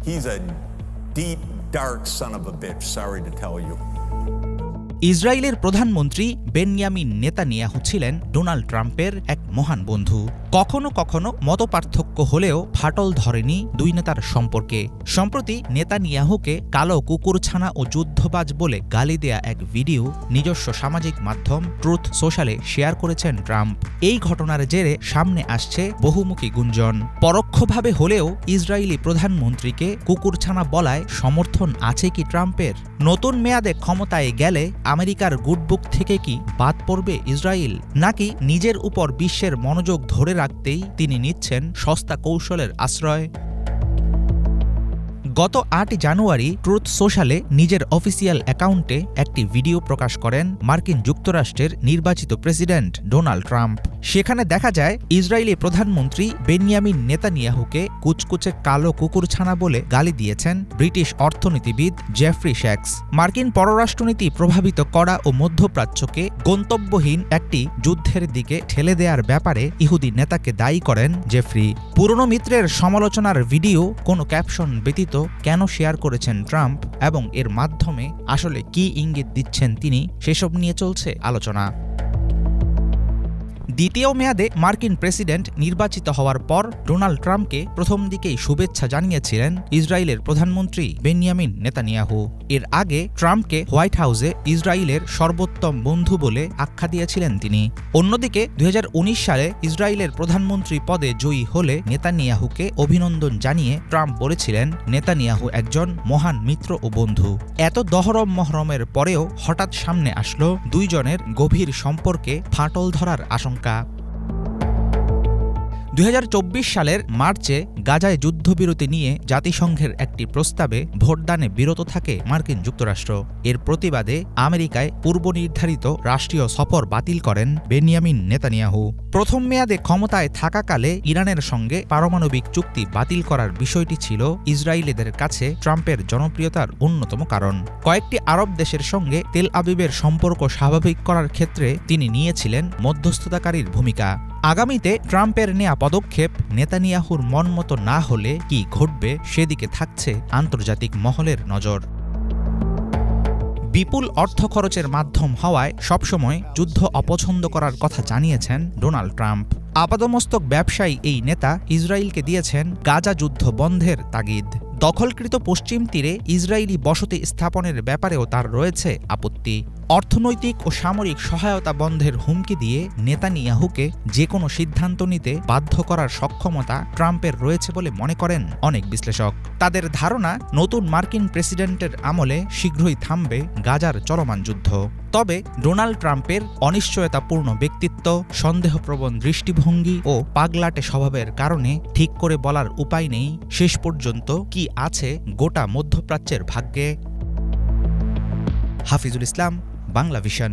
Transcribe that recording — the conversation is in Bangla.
He's a deep, dark son of a bitch, sorry to tell you. ইসরায়েলের প্রধানমন্ত্রী বেনয়ামিন নেতানিয়াহু ছিলেন ডোনাল্ড ট্রাম্পের এক মহান বন্ধু। কখনো কখনো মতপার্থক্য হলেও ফাটল ধরেনি দুই নেতার সম্পর্কে। সম্প্রতি নেতানিয়াহুকে কালো কুকুরছানা ও যুদ্ধবাজ বলে গালি দেয়া এক ভিডিও নিজস্ব সামাজিক মাধ্যম ট্রুথ সোশ্যালে শেয়ার করেছেন ট্রাম্প। এই ঘটনার জেরে সামনে আসছে বহুমুখী গুঞ্জন। পরোক্ষভাবে হলেও ইসরায়েলি প্রধানমন্ত্রীকে কুকুরছানা বলায় সমর্থন আছে কি ট্রাম্পের? নতুন মেয়াদে ক্ষমতায় গেলে আমেরিকার গুডবুক থেকে কি বাদ পড়বে ইসরায়েল, নাকি নিজের উপর বিশ্বের মনোযোগ ধরে রাখতেই তিনি নিচ্ছেন সস্তা কৌশলের আশ্রয়? গত ৮ জানুয়ারি ট্রুথ সোশ্যালে নিজের অফিসিয়াল অ্যাকাউন্টে একটি ভিডিও প্রকাশ করেন মার্কিন যুক্তরাষ্ট্রের নির্বাচিত প্রেসিডেন্ট ডোনাল্ড ট্রাম্প। সেখানে দেখা যায় ইসরায়েলি প্রধানমন্ত্রী বেনয়ামিন নেতানিয়াহুকে কুচকুচে কালো কুকুরছানা বলে গালি দিয়েছেন ব্রিটিশ অর্থনীতিবিদ জেফ্রি স্যাক্স। মার্কিন পররাষ্ট্রনীতি প্রভাবিত করা ও মধ্যপ্রাচ্যকে গন্তব্যহীন একটি যুদ্ধের দিকে ঠেলে দেওয়ার ব্যাপারে ইহুদি নেতাকে দায়ী করেন জেফ্রি। পুরনো মিত্রের সমালোচনার ভিডিও কোনো ক্যাপশন ব্যতীত কেন শেয়ার করেছেন ট্রাম্প এবং এর মাধ্যমে আসলে কি ইঙ্গিত দিচ্ছেন তিনি, সেসব নিয়ে চলছে আলোচনা। দ্বিতীয় মেয়াদে মার্কিন প্রেসিডেন্ট নির্বাচিত হওয়ার পর ডোনাল্ড ট্রাম্পকে প্রথম দিকেই শুভেচ্ছা জানিয়েছিলেন ইসরায়েলের প্রধানমন্ত্রী বেনয়ামিন নেতানিয়াহু। এর আগে ট্রাম্পকে হোয়াইট হাউসে ইসরায়েলের সর্বোত্তম বন্ধু বলে আখ্যা দিয়েছিলেন তিনি। অন্যদিকে ২০১৯ সালে ইসরায়েলের প্রধানমন্ত্রী পদে জয়ী হলে নেতানিয়াহুকে অভিনন্দন জানিয়ে ট্রাম্প বলেছিলেন নেতানিয়াহু একজন মহান মিত্র ও বন্ধু। এত দহরম মহরমের পরেও হঠাৎ সামনে আসলো দুইজনের গভীর সম্পর্কে ফাটল ধরার আশঙ্কা। ২০২৪ সালের মার্চে গাজায় যুদ্ধবিরতি নিয়ে জাতিসংঘের একটি প্রস্তাবে ভোটদানে বিরত থাকে মার্কিন যুক্তরাষ্ট্র। এর প্রতিবাদে আমেরিকায় পূর্বনির্ধারিত রাষ্ট্রীয় সফর বাতিল করেন বেনয়ামিন নেতানিয়াহু। প্রথম মেয়াদে ক্ষমতায় থাকাকালে ইরানের সঙ্গে পারমাণবিক চুক্তি বাতিল করার বিষয়টি ছিল ইসরায়েলিদের কাছে ট্রাম্পের জনপ্রিয়তার অন্যতম কারণ। কয়েকটি আরব দেশের সঙ্গে তেল আবিবের সম্পর্ক স্বাভাবিক করার ক্ষেত্রে তিনি নিয়েছিলেন মধ্যস্থতাকারীর ভূমিকা। আগামীতে ট্রাম্পের নেয়া পদক্ষেপ নেতানিয়াহুর মনমতো না হলে কি ঘটবে সেদিকে থাকছে আন্তর্জাতিক মহলের নজর। বিপুল অর্থ খরচের মাধ্যম হওয়ায় সবসময় যুদ্ধ অপছন্দ করার কথা জানিয়েছেন ডোনাল্ড ট্রাম্প। আপাদমস্তক ব্যবসায়ী এই নেতা ইসরায়েলকে দিয়েছেন গাজা যুদ্ধ বন্ধের তাগিদ। দখলকৃত পশ্চিম তীরে ইসরায়েলি বসতি স্থাপনের ব্যাপারেও তার রয়েছে আপত্তি। অর্থনৈতিক ও সামরিক সহায়তা বন্ধের হুমকি দিয়ে নেতানিয়াহুকে যে কোনো সিদ্ধান্ত নিতে বাধ্য করার সক্ষমতা ট্রাম্পের রয়েছে বলে মনে করেন অনেক বিশ্লেষক। তাদের ধারণা নতুন মার্কিন প্রেসিডেন্টের আমলে শীঘ্রই থামবে গাজার চলমান যুদ্ধ। তবে ডোনাল্ড ট্রাম্পের অনিশ্চয়তাপূর্ণ ব্যক্তিত্ব, সন্দেহপ্রবণ দৃষ্টিভঙ্গি ও পাগলাটে স্বভাবের কারণে ঠিক করে বলার উপায় নেই শেষ পর্যন্ত কি আছে গোটা মধ্যপ্রাচ্যের ভাগ্যে। হাফিজুল ইসলাম, বাংলা ভিশন।